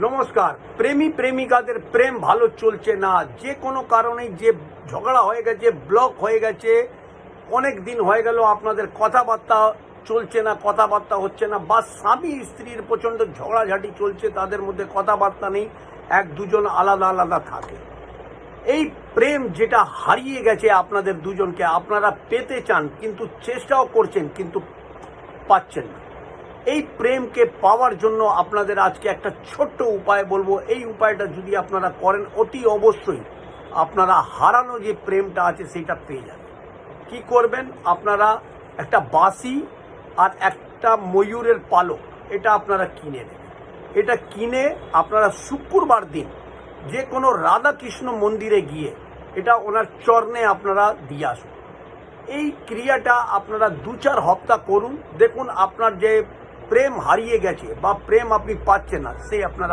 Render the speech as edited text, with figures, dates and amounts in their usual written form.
নমস্কার। প্রেমী প্রেমিকাদের প্রেম ভালো চলছে না, যে কোনো কারণেই যে ঝগড়া হয়ে গেছে, ব্লক হয়ে গেছে, অনেক দিন হয়ে গেল আপনাদের কথাবার্তা চলছে না, কথাবার্তা হচ্ছে না, বা স্বামী স্ত্রীর প্রচণ্ড ঝগড়াঝাটি চলছে, তাদের মধ্যে কথাবার্তা নেই, এক দুজন আলাদা আলাদা থাকে। এই প্রেম যেটা হারিয়ে গেছে আপনাদের দুজনকে, আপনারা পেতে চান, কিন্তু চেষ্টাও করছেন, কিন্তু পাচ্ছেন না। এই প্রেমকে পাওয়ার জন্য আপনাদের আজকে একটা ছোট্ট উপায় বলবো। এই উপায়টা যদি আপনারা করেন, অতি অবশ্যই আপনারা হারানো যে প্রেমটা আছে সেটা পেয়ে যাবেন। কি করবেন? আপনারা একটা বাঁশি আর একটা ময়ূরের পালক, এটা আপনারা কিনে নেবেন। এটা কিনে আপনারা শুক্রবার দিন যে কোনো রাধাকৃষ্ণ মন্দিরে গিয়ে এটা ওনার চরণে আপনারা দিয়ে আসুন। এই ক্রিয়াটা আপনারা 2-4 হপ্তাহ করুন, দেখুন আপনার যে প্রেম হারিয়ে গেছে বা প্রেম আপনি পাচ্ছেন না, সে আপনারা